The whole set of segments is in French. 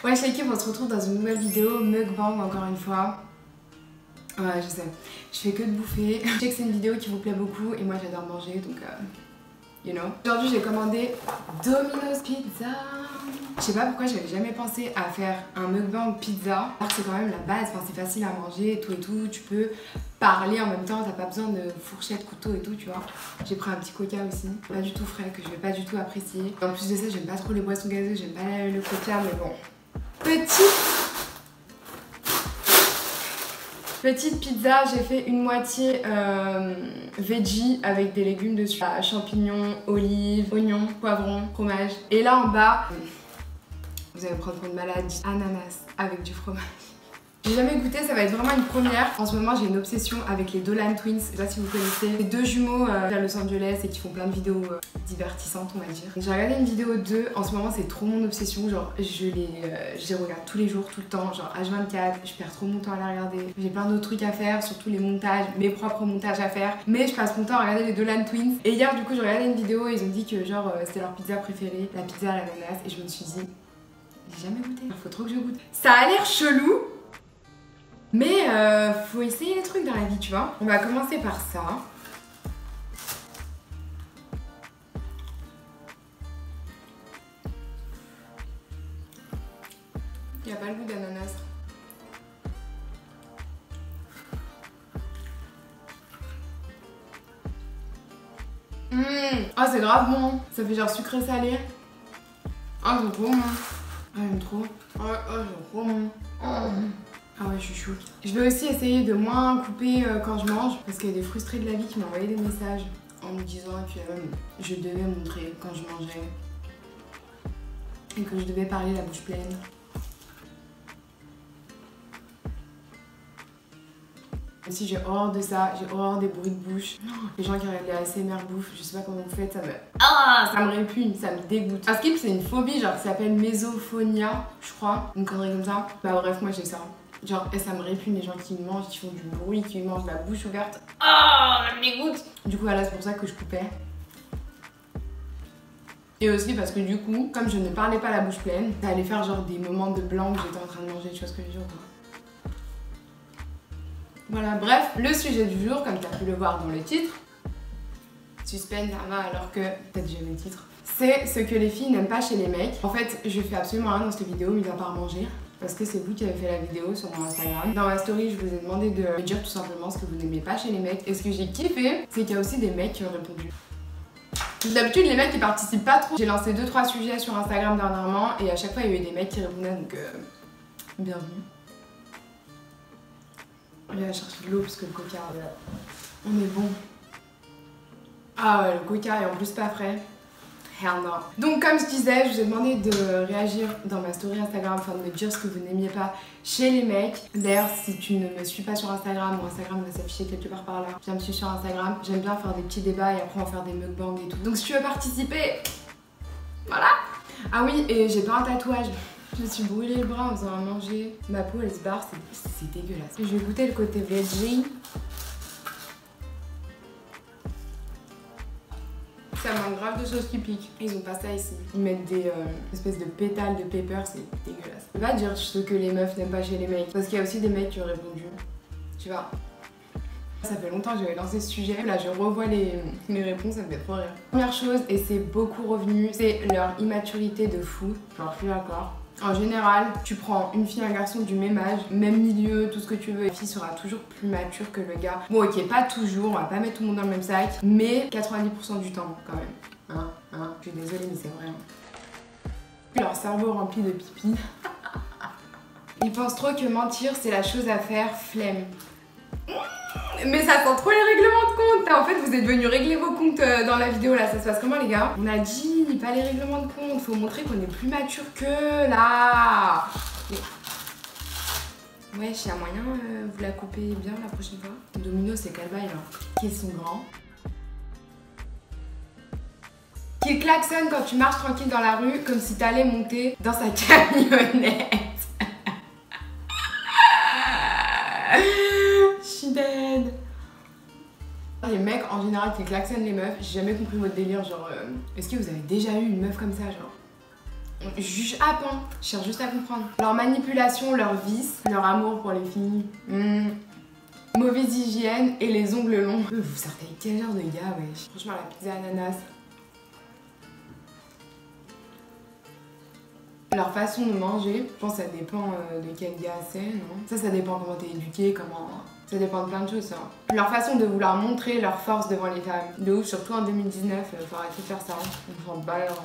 Ouais, c'est l'équipe, on se retrouve dans une nouvelle vidéo, mukbang encore une fois. Ouais, je sais, je fais que de bouffer. Je sais que c'est une vidéo qui vous plaît beaucoup et moi j'adore manger donc you know. Aujourd'hui j'ai commandé Domino's Pizza. Je sais pas pourquoi j'avais jamais pensé à faire un mukbang pizza. Alors que c'est quand même la base, enfin, c'est facile à manger et tout, tu peux parler en même temps, t'as pas besoin de fourchette, couteau et tout, tu vois. J'ai pris un petit coca aussi, pas du tout frais, que je vais pas du tout apprécier. En plus de ça, j'aime pas trop les boissons gazeuses, j'aime pas le coca, mais bon. Petite pizza, j'ai fait une moitié veggie avec des légumes dessus. Champignons, olives, oignons, poivrons, fromage. Et là en bas, vous allez prendre une malade, ananas avec du fromage. J'ai jamais goûté, ça va être vraiment une première. En ce moment, j'ai une obsession avec les Dolan Twins. Je sais pas si vous connaissez. C'est deux jumeaux à Los Angeles et qui font plein de vidéos divertissantes, on va dire. J'ai regardé une vidéo d'eux. En ce moment, c'est trop mon obsession. Genre, je les regarde tous les jours, tout le temps. Genre, H24. Je perds trop mon temps à la regarder. J'ai plein d'autres trucs à faire, surtout les montages, mes propres montages à faire. Mais je passe mon temps à regarder les Dolan Twins. Et hier, du coup, j'ai regardé une vidéo et ils ont dit que, genre, c'était leur pizza préférée, la pizza à l'ananas. Et je me suis dit, j'ai jamais goûté. Il faut trop que je goûte. Ça a l'air chelou. Mais faut essayer les trucs dans la vie, tu vois. On va commencer par ça. Il n'y a pas le goût d'ananas. Ah, c'est grave bon. Ça fait genre sucré salé. Ah, c'est trop bon. Ah, j'aime trop. Ah, c'est trop bon. Ah ouais, je suis chou. Je vais aussi essayer de moins couper quand je mange parce qu'il y a des frustrés de la vie qui m'ont envoyé des messages en me disant que je devais montrer quand je mangeais et que je devais parler la bouche pleine. Aussi, j'ai horreur de ça, j'ai horreur des bruits de bouche. Les gens qui regardent les ASMR bouffe, je sais pas comment vous faites, ça me répugne, ça me dégoûte. Un skip, c'est une phobie, genre, ça s'appelle mésophonia, je crois, une connerie comme ça. Bah bref, moi j'ai ça. Genre, et ça me répugne les gens qui mangent, qui font du bruit, qui mangent la bouche ouverte. Ah, ça me dégoûte. Du coup, voilà, c'est pour ça que je coupais. Et aussi parce que du coup, comme je ne parlais pas la bouche pleine, ça allait faire genre des moments de blanc où j'étais en train de manger, tu vois ce que je veux dire. Voilà, bref, le sujet du jour, comme tu as pu le voir dans le titre, suspense, ça va alors que peut-être j'ai le titre, c'est ce que les filles n'aiment pas chez les mecs. En fait, je fais absolument rien dans cette vidéo, mis à part manger. Parce que c'est vous qui avez fait la vidéo sur mon Instagram. Dans ma story, je vous ai demandé de me dire tout simplement ce que vous n'aimez pas chez les mecs. Et ce que j'ai kiffé, c'est qu'il y a aussi des mecs qui ont répondu. D'habitude, les mecs ils participent pas trop. J'ai lancé 2-3 sujets sur Instagram dernièrement et à chaque fois il y a eu des mecs qui répondaient, donc bienvenue. On va chercher de l'eau parce que le coca, on est bon. Ah ouais, le coca est en plus pas frais. Hell no. Donc comme je disais, je vous ai demandé de réagir dans ma story Instagram, enfin de me dire ce que vous n'aimiez pas chez les mecs. D'ailleurs, si tu ne me suis pas sur Instagram, mon Instagram va s'afficher quelque part par là. Viens me suivre sur Instagram. J'aime bien faire des petits débats et après on va faire des mukbangs et tout. Donc si tu veux participer, voilà. Ah oui, et j'ai pas un tatouage. Je me suis brûlé le bras en faisant à manger. Ma peau elle se barre, c'est dégueulasse. Je vais goûter le côté veggie. Ça manque grave de sauce qui pique. Ils ont pas ça ici. Ils mettent des espèces de pétales de pepper, c'est dégueulasse. Je peux pas dire ce que les meufs n'aiment pas chez les mecs. Parce qu'il y a aussi des mecs qui ont répondu. Tu vois. Ça fait longtemps que j'avais lancé ce sujet. Là, je revois les réponses, ça me fait trop rire. Première chose, et c'est beaucoup revenu, c'est leur immaturité de fou. Genre, je suis d'accord. En général, tu prends une fille et un garçon du même âge, même milieu, tout ce que tu veux, la fille sera toujours plus mature que le gars. Bon ok, pas toujours, on va pas mettre tout le monde dans le même sac, mais 90% du temps quand même. Je suis désolée mais c'est vrai. Leur cerveau rempli de pipi. Ils pensent trop que mentir c'est la chose à faire, flemme. Mais ça sent trop les règlements de compte. En fait, vous êtes venus régler vos comptes dans la vidéo là. Ça se passe comment les gars? On a dit pas les règlements de compte. Faut montrer qu'on est plus mature que là. Ouais, s'il y a moyen, vous la coupez bien la prochaine fois. Domino, c'est quel bail là? Qu'ils sont grands. Qu'il klaxonne quand tu marches tranquille dans la rue comme si t'allais monter dans sa camionnette. Je suis dead. Les mecs en général qui klaxonnent les meufs, j'ai jamais compris votre délire, genre est-ce que vous avez déjà eu une meuf comme ça, genre juge à peine, je cherche juste à comprendre. Leur manipulation, leur vice, leur amour pour les filles. Mauvaise hygiène et les ongles longs. Vous sortez avec quel genre de gars, wesh. Franchement, la pizza ananas. Leur façon de manger, je pense que ça dépend de quel gars c'est, non? Ça dépend comment t'es éduqué, comment... Ça dépend de plein de choses, ça. Leur façon de vouloir montrer leur force devant les femmes. De ouf, surtout en 2019, faut arrêter de faire ça. On s'en bat leur...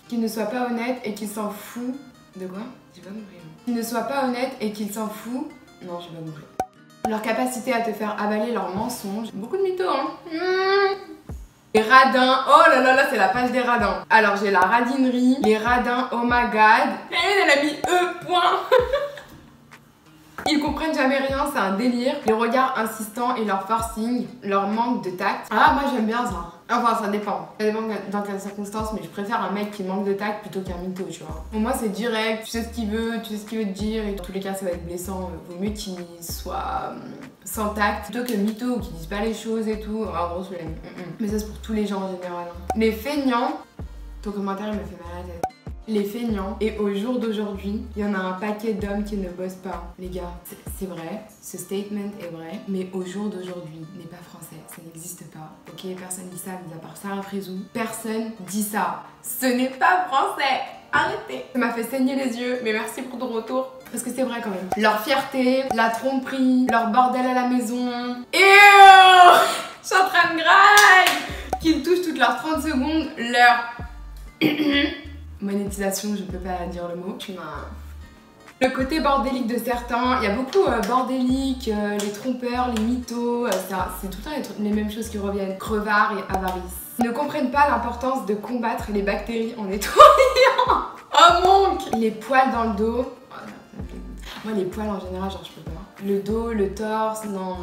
Qu'il ne soit pas honnête et qu'il s'en fout... De quoi? J'ai pas compris. Qu'il ne soit pas honnête et qu'il s'en fout... Non, j'ai pas compris. Leur capacité à te faire avaler leurs mensonges. Beaucoup de mythos, hein. Les radins, oh là là là, c'est la page des radins. Alors j'ai la radinerie, les radins, oh my god. Elle a mis point. Ils comprennent jamais rien, c'est un délire. Les regards insistants et leur forcing, leur manque de tact. Ah, moi j'aime bien ça. Enfin, ça dépend. Ça dépend dans quelles circonstances, mais je préfère un mec qui manque de tact plutôt qu'un mytho, tu vois. Pour moi, c'est direct, tu sais ce qu'il veut, tu sais ce qu'il veut te dire, et dans tous les cas, ça va être blessant. Vaut mieux qu'il soit sans tact plutôt que mytho ou qu'il dise pas les choses et tout. En gros, je l'aime. Mais ça, c'est pour tous les gens en général. Les feignants, ton commentaire, il me fait mal à la tête. Les feignants, et au jour d'aujourd'hui, il y en a un paquet d'hommes qui ne bossent pas. Les gars, c'est vrai, ce statement est vrai, mais au jour d'aujourd'hui n'est pas français, ça n'existe pas. Ok, personne dit ça, mis à part Sarah Frézou. Personne dit ça. Ce n'est pas français. Arrêtez. Ça m'a fait saigner les yeux, mais merci pour ton retour. Parce que c'est vrai quand même. Leur fierté, la tromperie, leur bordel à la maison. Et je suis en train de graille. Qu'ils touchent toutes leurs 30 secondes, leur... monétisation, je peux pas dire le mot. Le côté bordélique de certains, il y a beaucoup bordélique, les trompeurs, les mythos, c'est tout le temps les mêmes choses qui reviennent. Crevards et avarice. Ils ne comprennent pas l'importance de combattre les bactéries en nettoyant. Oh monk. Les poils dans le dos. Oh, non, moi les poils en général, genre je peux pas. Le dos, le torse, non.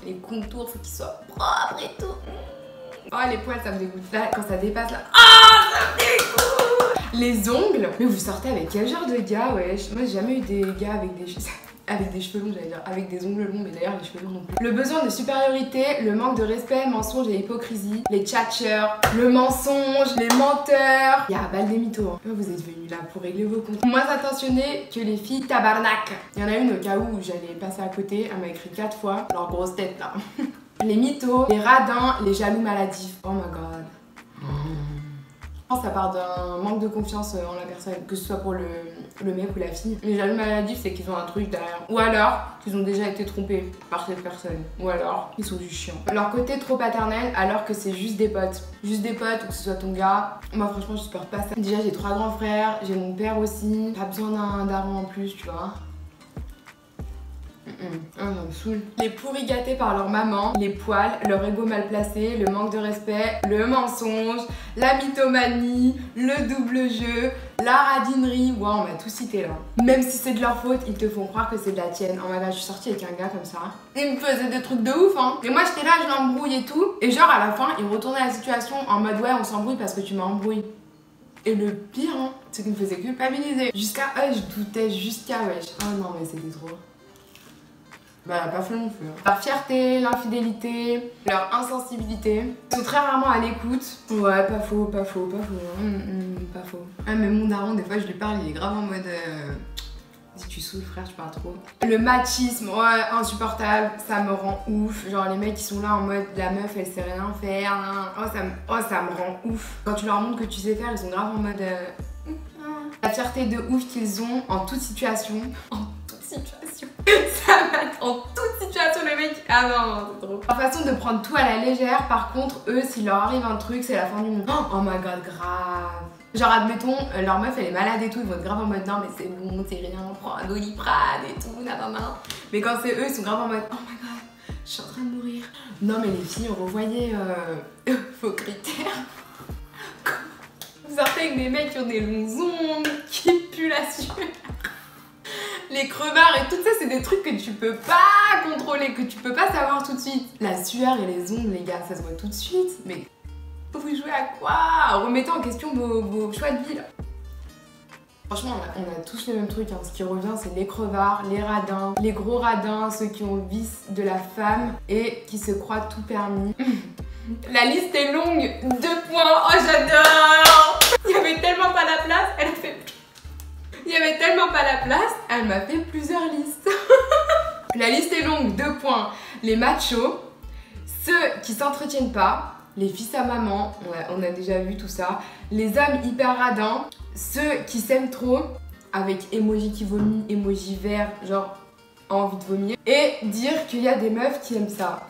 Les contours, faut qu'ils soient propres et tout. Oh les poils ça me dégoûte. Là quand ça dépasse là. Ah ça me dégoûte. Les ongles. Mais vous sortez avec quel genre de gars wesh? Moi j'ai jamais eu des gars avec des cheveux longs, j'allais dire, avec des ongles longs, mais d'ailleurs les cheveux longs non plus. Le besoin de supériorité, le manque de respect, mensonge et hypocrisie, les tchatcheurs, le mensonge, les menteurs. Il y a balle des mythos. Hein. Vous êtes venus là pour régler vos comptes. Moins attentionnés que les filles tabarnak. Il y en a une au cas où j'allais passer à côté, elle m'a écrit 4 fois, leur grosse tête là. Les mythos, les radins, les jaloux maladifs. Oh my god. Je pense que ça part d'un manque de confiance en la personne, que ce soit pour le mec ou la fille. Les jaloux maladifs, c'est qu'ils ont un truc derrière. Ou alors, qu'ils ont déjà été trompés par cette personne. Ou alors, ils sont du chiant. Leur côté trop paternel, alors que c'est juste des potes. Juste des potes, ou que ce soit ton gars. Moi, franchement, je supporte pas ça. Déjà, j'ai 3 grands frères, j'ai mon père aussi. Pas besoin d'un daron en plus, tu vois. Ça me saoule. Les pourris gâtés par leur maman, les poils, leur ego mal placé, le manque de respect, le mensonge, la mythomanie, le double jeu, la radinerie. Wow, on m'a tout cité là. Même si c'est de leur faute, ils te font croire que c'est de la tienne. Oh my god, je suis sortie avec un gars comme ça. Il me faisait des trucs de ouf, hein. Et moi j'étais là, je l'embrouille et tout. Et genre à la fin, il retournait la situation en mode ouais, on s'embrouille parce que tu m'as embrouillé. Et le pire, hein, c'est qu'il me faisait culpabiliser. Jusqu'à je doutais jusqu'à wesh. Oh non, mais c'était trop. Bah, pas fait non plus. Leur fierté, l'infidélité, leur insensibilité. Ils sont très rarement à l'écoute. Ouais, pas faux, pas faux, pas faux. Pas faux. Ah, mais mon daron, des fois, je lui parle, il est grave en mode. Si tu saoules, frère, tu parles trop. Le machisme, ouais, insupportable, ça me rend ouf. Genre, les mecs qui sont là en mode la meuf, elle sait rien faire. Ça me rend ouf. Quand tu leur montres que tu sais faire, ils sont grave en mode. La fierté de ouf qu'ils ont en toute situation. En toute situation. Ça va en toute situation, les mecs. Ah non, c'est trop. Leur façon de prendre tout à la légère, par contre, eux, s'il leur arrive un truc, c'est la fin du monde. Oh my god, grave. Genre, admettons, leur meuf, elle est malade et tout, ils vont être grave en mode non, mais c'est bon, c'est rien, prends un Doliprane et tout, nanana. Mais quand c'est eux, ils sont grave en mode oh my god, je suis en train de mourir. Non, mais les filles, on revoyait vos critères. Vous sortez avec des mecs qui ont des longs ongles, qui puent la sueur. Les crevards et tout ça, c'est des trucs que tu peux pas contrôler, que tu peux pas savoir tout de suite. La sueur et les ongles, les gars, ça se voit tout de suite. Mais vous jouez à quoi? Remettez en question vos choix de vie là. Franchement, on a tous les mêmes trucs. Hein. Ce qui revient, c'est les crevards, les radins, les gros radins, ceux qui ont le vice de la femme et qui se croient tout permis. La liste est longue. 2 points. Oh, j'adore. Il y avait tellement pas la place, elle a fait... Il y avait tellement pas la place, elle m'a fait plusieurs listes. La liste est longue, 2 points. Les machos, ceux qui s'entretiennent pas, les fils à maman, on a déjà vu tout ça, les hommes hyper radins, ceux qui s'aiment trop, avec emoji qui vomit, emoji vert, genre envie de vomir, et dire qu'il y a des meufs qui aiment ça.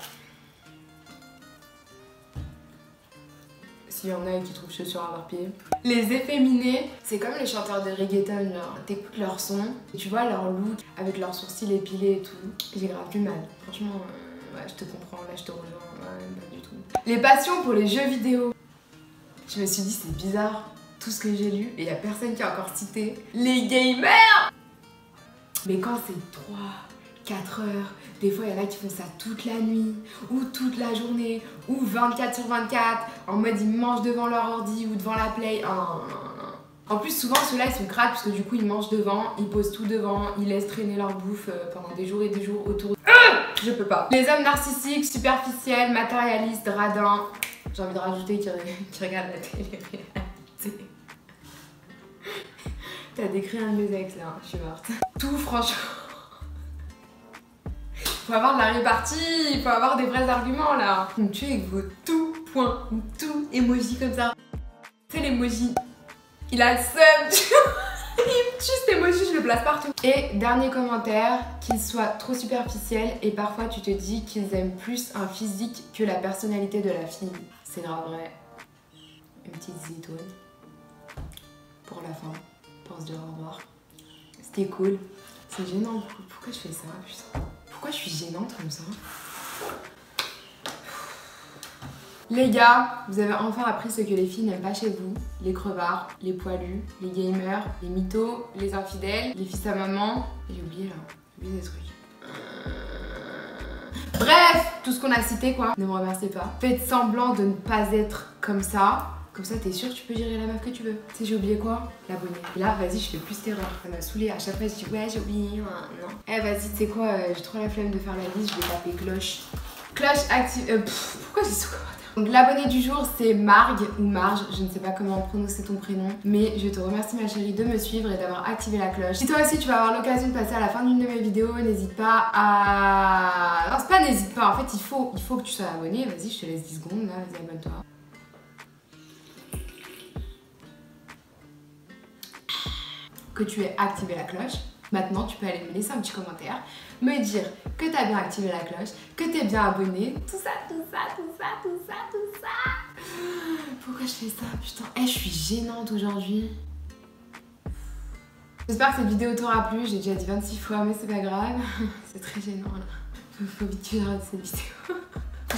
S'il y en a qui trouvent chaussures à leurs pieds. Les efféminés, c'est comme les chanteurs de reggaeton, genre t'écoutes leur son, et tu vois leur look avec leurs sourcils épilés et tout. J'ai grave du mal. Franchement, ouais, je te comprends, là je te rejoins, ouais, pas du tout. Les passions pour les jeux vidéo. Je me suis dit c'est bizarre, tout ce que j'ai lu, et y a personne qui a encore cité. Les gamers. Mais quand c'est 3, 4 heures, des fois il y en a qui font ça toute la nuit, ou toute la journée, ou 24/24, en mode ils mangent devant leur ordi ou devant la play. Oh, non, non, non. En plus souvent ceux-là ils sont crades parce que du coup ils mangent devant, ils posent tout devant, ils laissent traîner leur bouffe pendant des jours et des jours autour. Je peux pas. Les hommes narcissiques, superficiels, matérialistes, radins. J'ai envie de rajouter qui regardent la télé-réalité. T'as décrit un de mes ex là, je suis morte. Tout franchement. Faut avoir de la répartie, il faut avoir des vrais arguments là. Vous me tuez avec vos tout points, tout emoji comme ça. C'est l'emoji. Il a le seum. Il me tue cet emoji, je le place partout. Et dernier commentaire, qu'ils soient trop superficiels et parfois tu te dis qu'ils aiment plus un physique que la personnalité de la fille. C'est grave vrai. Une petite zitoune. Pour la fin, pour se dire au revoir. C'était cool. C'est gênant. Pourquoi je fais ça, putain? Pourquoi je suis gênante comme ça? Les gars, vous avez enfin appris ce que les filles n'aiment pas chez vous. Les crevards, les poilus, les gamers, les mythos, les infidèles, les fils à maman. J'ai oublié là, j'ai oublié des trucs. Bref, tout ce qu'on a cité quoi. Ne me remerciez pas. Faites semblant de ne pas être comme ça. Comme ça, t'es sûr que tu peux gérer la meuf que tu veux. Tu sais, j'ai oublié quoi? L'abonné. Et là, vas-y, je fais plus d'erreurs. Ça m'a saoulée. À chaque fois, je dis ouais, j'ai oublié. Non. Eh, vas-y, tu sais quoi? J'ai trop la flemme de faire la liste. Je vais taper cloche. Cloche active. Pourquoi j'ai ce commentaire? Donc, l'abonné du jour, c'est Marg ou Marge. Je ne sais pas comment prononcer ton prénom. Mais je te remercie, ma chérie, de me suivre et d'avoir activé la cloche. Si toi aussi, tu vas avoir l'occasion de passer à la fin d'une de mes vidéos, n'hésite pas à. Non, c'est pas n'hésite pas. En fait, il faut que tu sois abonné. Vas-y, je te laisse 10 secondes. Là, vas-y, abonne-toi. Que tu aies activé la cloche. Maintenant, tu peux aller me laisser un petit commentaire, me dire que tu as bien activé la cloche, que tu es bien abonné, tout ça, tout ça, tout ça, tout ça, tout ça. Pourquoi je fais ça, putain? Je suis gênante aujourd'hui. J'espère que cette vidéo t'aura plu, j'ai déjà dit 26 fois, mais c'est pas grave. C'est très gênant là. Faut vite que j'arrête cette vidéo.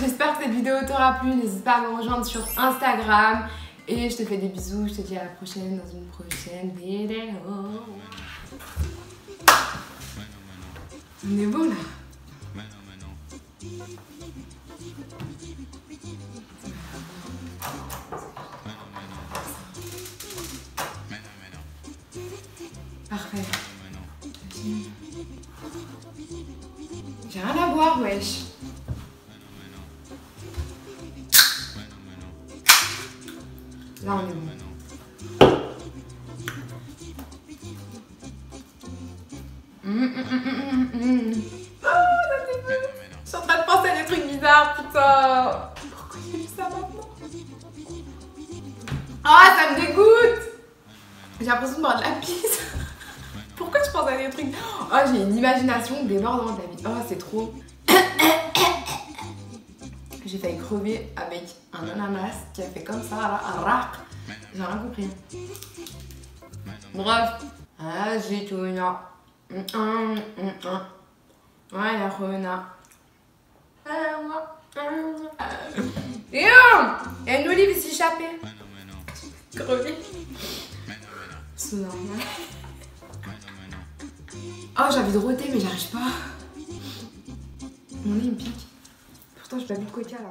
J'espère que cette vidéo t'aura plu, n'hésite pas à me rejoindre sur Instagram. Et je te fais des bisous, je te dis à la prochaine dans une prochaine vidéo. On est bon là. Parfait. J'ai rien à boire, wesh. Là on est bon. Je suis en train de penser à des trucs bizarres, putain. Pourquoi j'ai fait ça maintenant? Ah, ça me dégoûte. J'ai l'impression de boire de la pisse. Pourquoi tu penses à des trucs? Oh, j'ai une imagination débordante, la vie. Oh, c'est trop. J'ai failli crever avec un ananas qui a fait comme ça, là, un rack. J'ai rien compris. Bref. Ah, j'ai tout là. Voilà, Rona. Et une olive s'est échappée. Crevé. C'est normal. Oh, j'ai envie de rôter, mais j'arrive pas. Mon nez me pique. Pourtant, j'ai pas bu de coca là.